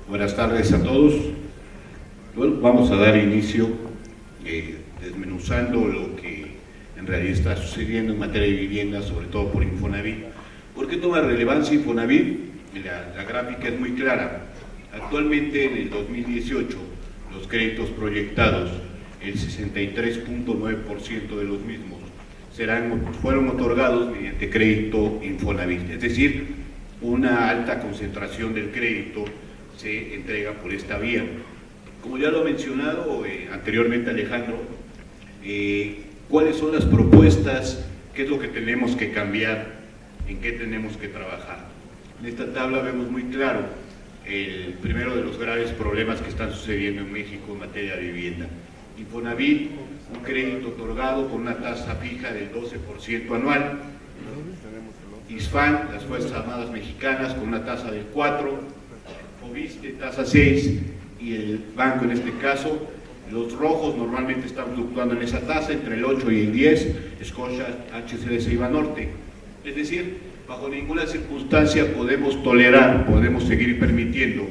Buenas tardes a todos. Bueno, vamos a dar inicio desmenuzando lo que en realidad está sucediendo en materia de vivienda, sobre todo por Infonavit. ¿Por qué toma relevancia Infonavit? La gráfica es muy clara. Actualmente, en el 2018, los créditos proyectados, el 63.9% de los mismos, fueron otorgados mediante crédito Infonavit, es decir, una alta concentración del crédito se entrega por esta vía. Como ya lo ha mencionado anteriormente Alejandro, ¿cuáles son las propuestas? ¿Qué es lo que tenemos que cambiar? ¿En qué tenemos que trabajar? En esta tabla vemos muy claro el primero de los graves problemas que están sucediendo en México en materia de vivienda. Infonavit, un crédito otorgado con una tasa fija del 12% anual. ISFAN, las Fuerzas Armadas Mexicanas, con una tasa del 4%, FOBISTE, tasa 6%, y el banco en este caso, los rojos normalmente están fluctuando en esa tasa, entre el 8 y el 10, Scotia, HSBC y Banorte. Es decir, bajo ninguna circunstancia podemos tolerar, podemos seguir permitiendo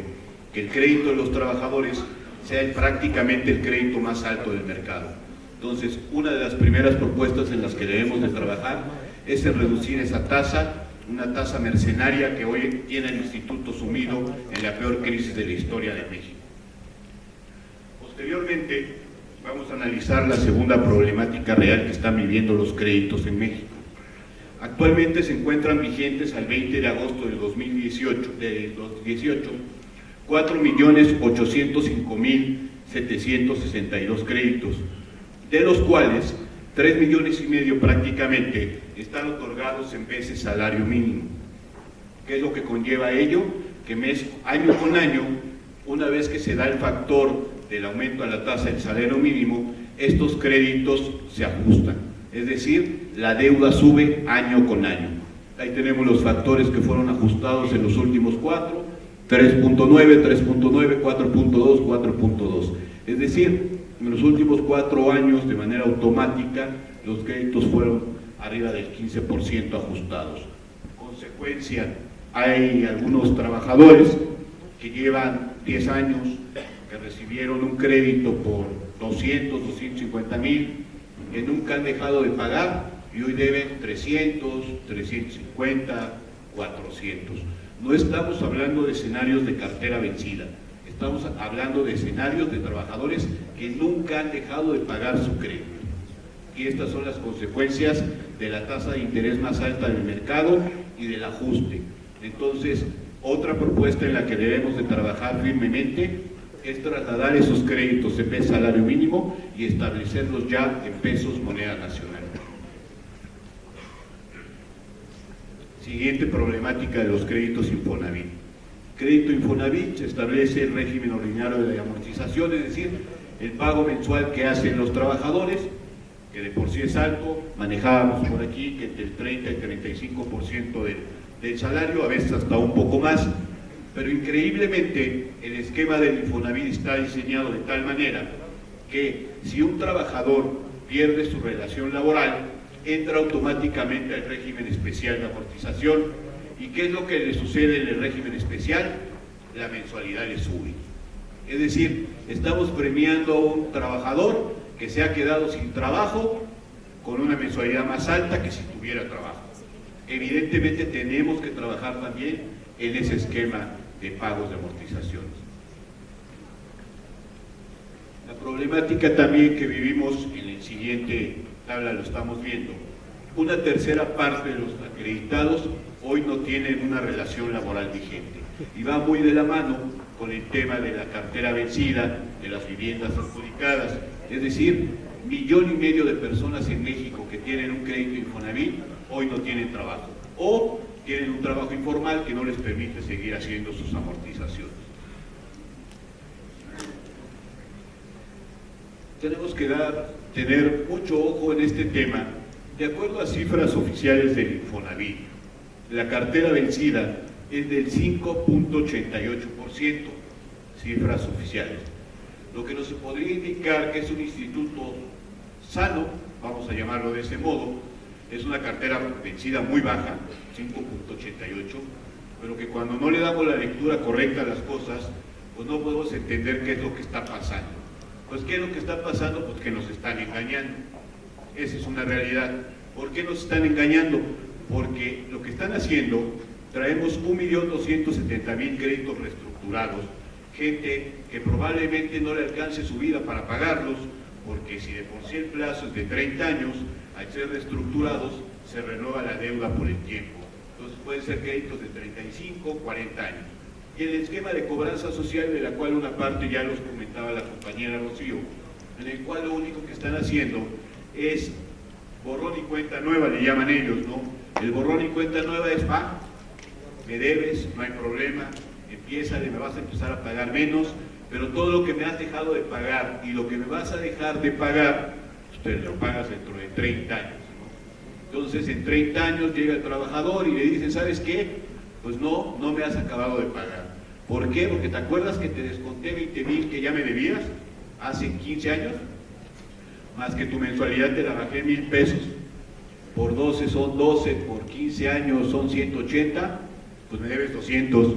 que el crédito de los trabajadores sea prácticamente el crédito más alto del mercado. Entonces, una de las primeras propuestas en las que debemos de trabajar es en reducir esa tasa, una tasa mercenaria que hoy tiene el Instituto sumido en la peor crisis de la historia de México. Posteriormente, vamos a analizar la segunda problemática real que están viviendo los créditos en México. Actualmente se encuentran vigentes al 20 de agosto del 2018, 4.805.762 créditos, de los cuales 3,5 millones prácticamente están otorgados en veces salario mínimo. ¿Qué es lo que conlleva ello? Que año con año, una vez que se da el factor del aumento a la tasa del salario mínimo, estos créditos se ajustan, es decir, la deuda sube año con año. Ahí tenemos los factores que fueron ajustados en los últimos 4, 3.9, 3.9, 4.2, 4.2. Es decir, en los últimos 4 años, de manera automática, los créditos fueron arriba del 15% ajustados. Consecuencia, hay algunos trabajadores que llevan 10 años, que recibieron un crédito por 200, 250 mil, que nunca han dejado de pagar y hoy deben 300, 350, 400. No estamos hablando de escenarios de cartera vencida, estamos hablando de escenarios de trabajadores que nunca han dejado de pagar su crédito. Y estas son las consecuencias de la tasa de interés más alta del mercado y del ajuste. Entonces, otra propuesta en la que debemos de trabajar firmemente es trasladar esos créditos en vez de salario mínimo y establecerlos ya en pesos moneda nacional. Siguiente problemática de los créditos Infonavit. Crédito Infonavit, se establece el régimen ordinario de amortización, es decir, el pago mensual que hacen los trabajadores, que de por sí es alto. Manejábamos por aquí que entre el 30 y 35% del salario, a veces hasta un poco más, pero increíblemente el esquema del Infonavit está diseñado de tal manera que si un trabajador pierde su relación laboral, entra automáticamente al régimen especial de amortización. ¿Y qué es lo que le sucede en el régimen especial? La mensualidad le sube. Es decir, estamos premiando a un trabajador que se ha quedado sin trabajo con una mensualidad más alta que si tuviera trabajo. Evidentemente tenemos que trabajar también en ese esquema de pagos de amortizaciones. La problemática también que vivimos en el siguiente tabla lo estamos viendo. Una tercera parte de los acreditados hoy no tienen una relación laboral vigente y va muy de la mano con el tema de la cartera vencida, de las viviendas adjudicadas. Es decir, 1,5 millones de personas en México que tienen un crédito Infonavit hoy no tienen trabajo o tienen un trabajo informal que no les permite seguir haciendo sus amortizaciones. Tenemos que tener mucho ojo en este tema. De acuerdo a cifras oficiales del Infonavit, la cartera vencida es del 5.88%, cifras oficiales, lo que nos podría indicar que es un instituto sano, vamos a llamarlo de ese modo. Es una cartera vencida muy baja, 5.88, pero que cuando no le damos la lectura correcta a las cosas, pues no podemos entender qué es lo que está pasando. Pues ¿qué es lo que está pasando? Pues que nos están engañando. Esa es una realidad. ¿Por qué nos están engañando? Porque lo que están haciendo, traemos 1.270.000 créditos reestructurados, gente que probablemente no le alcance su vida para pagarlos, porque si de por sí el plazo es de 30 años, al ser reestructurados se renueva la deuda por el tiempo. Entonces pueden ser créditos de 35, 40 años. Y el esquema de cobranza social, de la cual una parte ya los comentaba la compañera Rocío, en el cual lo único que están haciendo es borrón y cuenta nueva, le llaman ellos, ¿no? El borrón y cuenta nueva es, me debes, no hay problema, me vas a empezar a pagar menos, pero todo lo que me has dejado de pagar y lo que me vas a dejar de pagar, usted lo pagas dentro de 30 años, ¿no? Entonces, en 30 años llega el trabajador y le dicen, ¿sabes qué? Pues no me has acabado de pagar. ¿Por qué? Porque te acuerdas que te desconté 20.000 que ya me debías hace 15 años, más que tu mensualidad te la bajé 1,000 pesos, por 12 son 12, por 15 años son 180, pues me debes 200.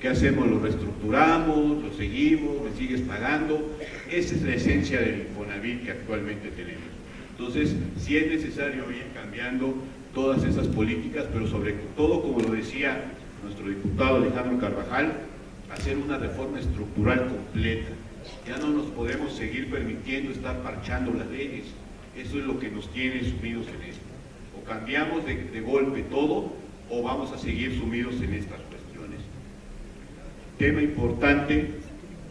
¿Qué hacemos? Lo reestructuramos, lo seguimos, me sigues pagando. Esa es la esencia del Infonavit que actualmente tenemos. Entonces, sí es necesario ir cambiando todas esas políticas, pero sobre todo, como lo decía nuestro diputado Alejandro Carvajal, hacer una reforma estructural completa. Ya no nos podemos seguir permitiendo estar parchando las leyes. Eso es lo que nos tiene sumidos en esto. O cambiamos de golpe todo, o vamos a seguir sumidos en estas cuestiones. Tema importante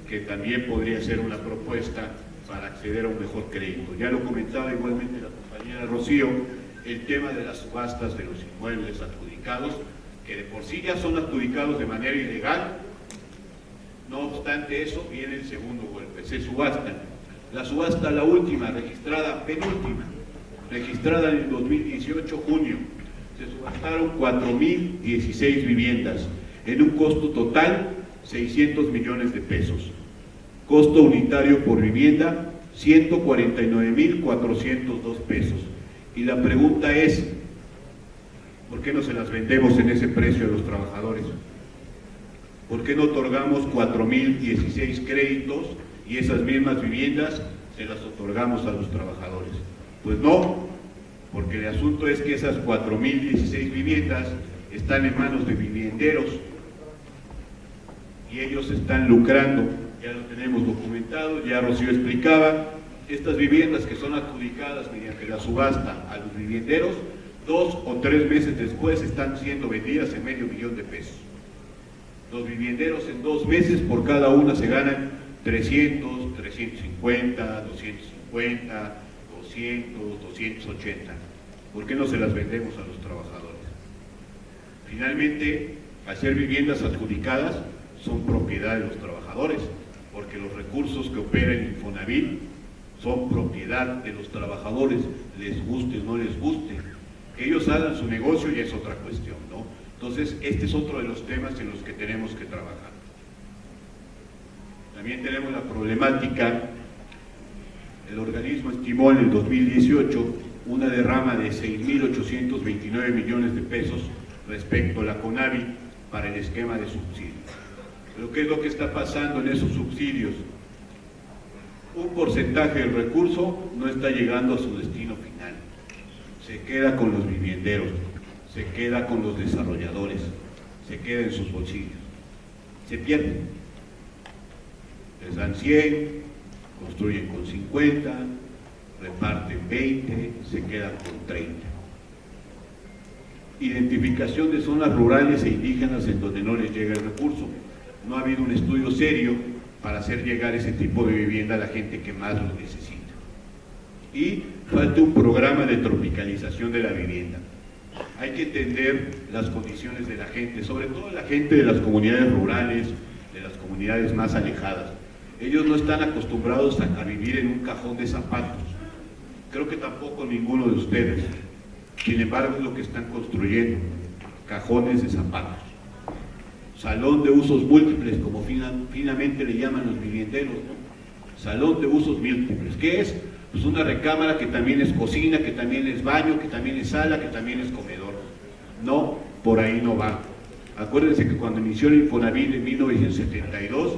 que también podría ser una propuesta para acceder a un mejor crédito. Ya lo comentaba igualmente la compañera Rocío, el tema de las subastas de los inmuebles adjudicados, que de por sí ya son adjudicados de manera ilegal. No obstante eso, viene el segundo golpe, se subastan. La subasta, la última, penúltima, registrada en el 2018, junio, se subastaron 4.016 viviendas, en un costo total 600 millones de pesos. Costo unitario por vivienda, 149.402 pesos. Y la pregunta es, ¿por qué no se las vendemos en ese precio a los trabajadores? ¿Por qué no otorgamos 4.016 créditos y esas mismas viviendas se las otorgamos a los trabajadores? Pues no, porque el asunto es que esas 4.016 viviendas están en manos de vivienderos y ellos están lucrando. Ya lo tenemos documentado, ya Rocío explicaba, estas viviendas que son adjudicadas mediante la subasta a los vivienderos, 2 o 3 meses después están siendo vendidas en $500,000 de pesos. Los vivienderos en 2 meses por cada una se ganan 300, 350, 250, 200, 280. ¿Por qué no se las vendemos a los trabajadores? Finalmente, al ser viviendas adjudicadas, son propiedad de los trabajadores, porque los recursos que opera el Infonavit son propiedad de los trabajadores, les guste o no les guste. Que ellos hagan su negocio ya es otra cuestión, ¿no? Entonces, este es otro de los temas en los que tenemos que trabajar. También tenemos la problemática, el organismo estimó en el 2018 una derrama de 6.829 millones de pesos respecto a la CONAVI para el esquema de subsidios. Pero ¿qué es lo que está pasando en esos subsidios? Un porcentaje del recurso no está llegando a su destino final. Se queda con los vivienderos, se queda con los desarrolladores, se queda en sus bolsillos. Se pierde. Les dan 100, construyen con 50, reparten 20, se quedan con 30. Identificación de zonas rurales e indígenas en donde no les llega el recurso. No ha habido un estudio serio para hacer llegar ese tipo de vivienda a la gente que más lo necesita. Y falta un programa de tropicalización de la vivienda. Hay que entender las condiciones de la gente, sobre todo la gente de las comunidades rurales, de las comunidades más alejadas. Ellos no están acostumbrados a vivir en un cajón de zapatos. Creo que tampoco ninguno de ustedes. Sin embargo, es lo que están construyendo, cajones de zapatos. Salón de usos múltiples, como finamente le llaman los vivienderos, ¿no? Salón de usos múltiples. ¿Qué es? Pues una recámara que también es cocina, que también es baño, que también es sala, que también es comedor. No, por ahí no va. Acuérdense que cuando inició el Infonavit en 1972,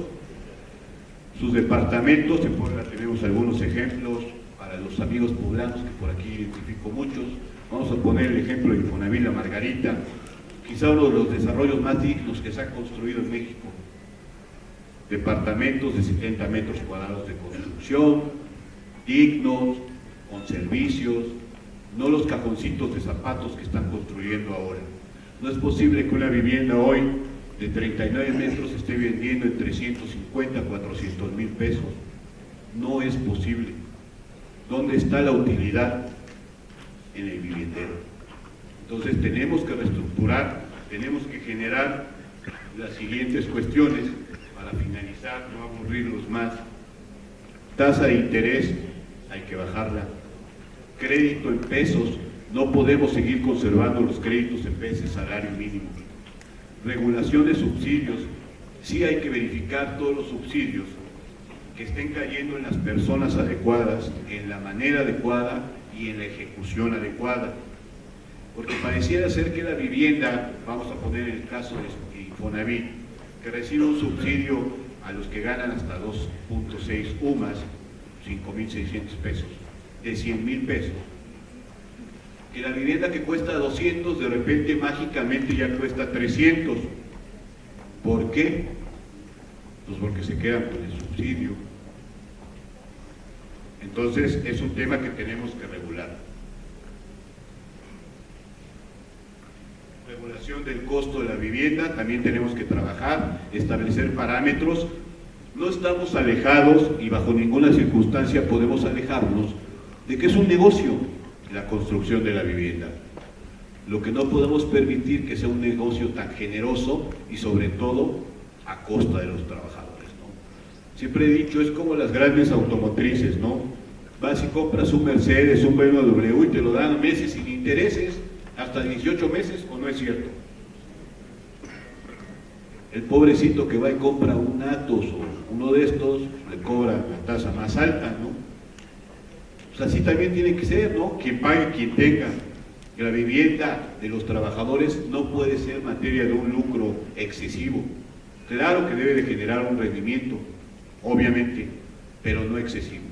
sus departamentos. En Puebla tenemos algunos ejemplos para los amigos poblanos, que por aquí identifico muchos. Vamos a poner el ejemplo de Infonavit La Margarita, quizá uno de los desarrollos más dignos que se ha construido en México. Departamentos de 70 metros cuadrados de construcción, dignos, con servicios, no los cajoncitos de zapatos que están construyendo ahora. No es posible que una vivienda hoy de 39 metros se esté vendiendo en 350, 400 mil pesos. No es posible. ¿Dónde está la utilidad? En el viviendero. Entonces tenemos que reestructurar, tenemos que generar las siguientes cuestiones para finalizar, no aburrirlos más. Tasa de interés, hay que bajarla. Crédito en pesos, no podemos seguir conservando los créditos en pesos, salario mínimo. Regulación de subsidios, sí hay que verificar todos los subsidios que estén cayendo en las personas adecuadas, en la manera adecuada y en la ejecución adecuada. Porque pareciera ser que la vivienda, vamos a poner el caso de Infonavit, que recibe un subsidio a los que ganan hasta 2.6 UMAS, 5.600 pesos, de 100,000 pesos. Que la vivienda que cuesta 200, de repente mágicamente ya cuesta 300. ¿Por qué? Pues porque se quedan con el subsidio. Entonces es un tema que tenemos que regular. Regulación del costo de la vivienda, también tenemos que trabajar, establecer parámetros. No estamos alejados y bajo ninguna circunstancia podemos alejarnos de que es un negocio la construcción de la vivienda. Lo que no podemos permitir que sea un negocio tan generoso y sobre todo a costa de los trabajadores, ¿no? Siempre he dicho, es como las grandes automotrices, ¿no? Vas y compras un Mercedes, un BMW y te lo dan a meses sin intereses, hasta 18 meses, ¿o no es cierto? El pobrecito que va y compra un Atos o uno de estos, le cobra la tasa más alta, ¿no? Pues así también tiene que ser, ¿no? Quien pague, quien tenga. Que la vivienda de los trabajadores no puede ser materia de un lucro excesivo. Claro que debe de generar un rendimiento, obviamente, pero no excesivo.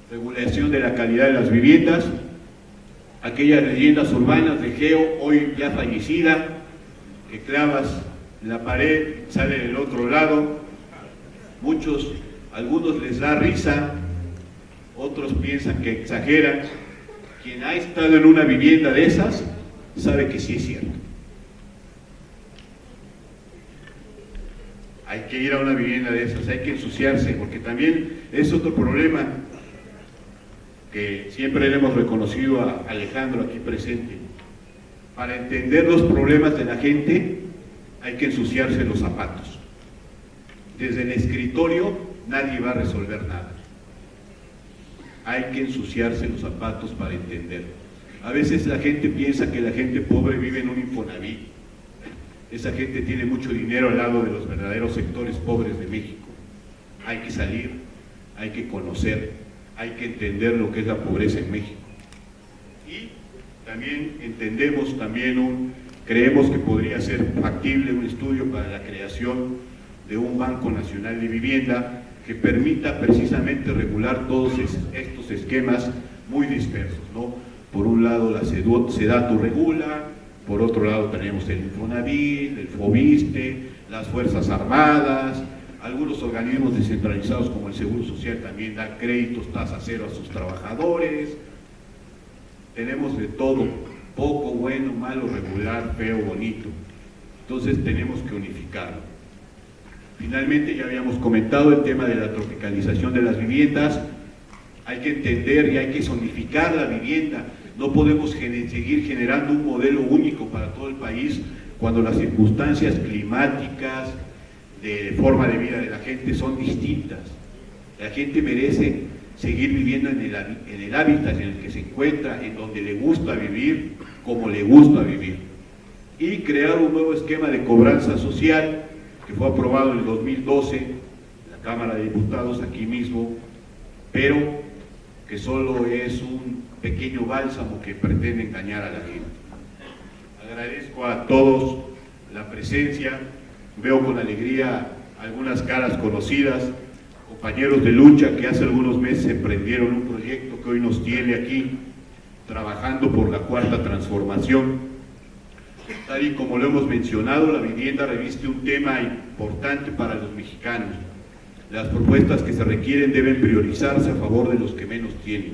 Regulación de la calidad de las viviendas, aquellas leyendas urbanas de Geo, hoy ya fallecida, que clavas en la pared, sale del otro lado. Algunos les da risa, otros piensan que exageran. Quien ha estado en una vivienda de esas sabe que sí es cierto. Hay que ir a una vivienda de esas, hay que ensuciarse, porque también es otro problema que siempre le hemos reconocido a Alejandro aquí presente. Para entender los problemas de la gente hay que ensuciarse los zapatos. Desde el escritorio nadie va a resolver nada. Hay que ensuciarse los zapatos para entender. A veces la gente piensa que la gente pobre vive en un Infonavit. Esa gente tiene mucho dinero al lado de los verdaderos sectores pobres de México. Hay que salir, hay que conocer, hay que entender lo que es la pobreza en México. Y también creemos que podría ser factible un estudio para la creación de un Banco Nacional de Vivienda que permita precisamente regular todos estos esquemas muy dispersos, ¿no? Por un lado la SEDATU regula, por otro lado tenemos el Infonavit, el FOBISTE, las Fuerzas Armadas, algunos organismos descentralizados como el Seguro Social también dan créditos tasa cero a sus trabajadores. Tenemos de todo, poco, bueno, malo, regular, feo, bonito. Entonces tenemos que unificarlo. Finalmente, ya habíamos comentado el tema de la tropicalización de las viviendas. Hay que entender y hay que zonificar la vivienda. No podemos seguir generando un modelo único para todo el país cuando las circunstancias climáticas, de forma de vida de la gente son distintas. La gente merece seguir viviendo en el hábitat en el que se encuentra, en donde le gusta vivir, como le gusta vivir. Y crear un nuevo esquema de cobranza social que fue aprobado en el 2012 en la Cámara de Diputados, aquí mismo, pero que solo es un pequeño bálsamo que pretende engañar a la gente. Agradezco a todos la presencia, veo con alegría algunas caras conocidas, compañeros de lucha que hace algunos meses emprendieron un proyecto que hoy nos tiene aquí, trabajando por la cuarta transformación. Tal y como lo hemos mencionado, la vivienda reviste un tema importante para los mexicanos. Las propuestas que se requieren deben priorizarse a favor de los que menos tienen.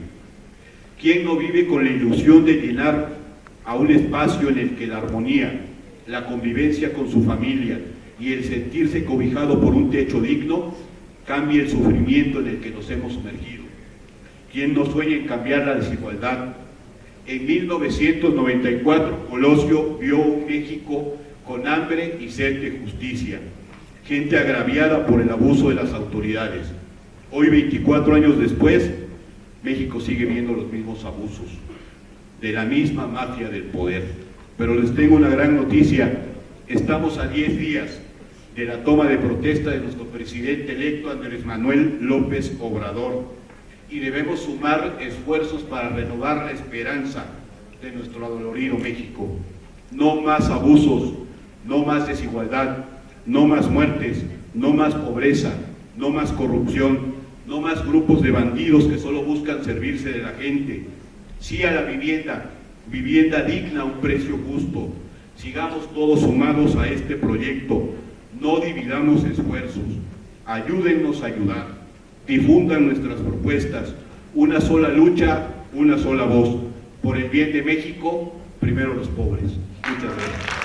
¿Quién no vive con la ilusión de llenar a un espacio en el que la armonía, la convivencia con su familia y el sentirse cobijado por un techo digno cambie el sufrimiento en el que nos hemos sumergido? ¿Quién no sueña en cambiar la desigualdad? En 1994, Colosio vio un México con hambre y sed de justicia, gente agraviada por el abuso de las autoridades. Hoy, 24 años después, México sigue viendo los mismos abusos, de la misma mafia del poder. Pero les tengo una gran noticia: estamos a 10 días de la toma de protesta de nuestro presidente electo Andrés Manuel López Obrador, y debemos sumar esfuerzos para renovar la esperanza de nuestro adolorido México. No más abusos, no más desigualdad, no más muertes, no más pobreza, no más corrupción, no más grupos de bandidos que solo buscan servirse de la gente. Sí a la vivienda, vivienda digna a un precio justo. Sigamos todos sumados a este proyecto, no dividamos esfuerzos, ayúdennos a ayudar. Difundan nuestras propuestas, una sola lucha, una sola voz, por el bien de México, primero los pobres. Muchas gracias.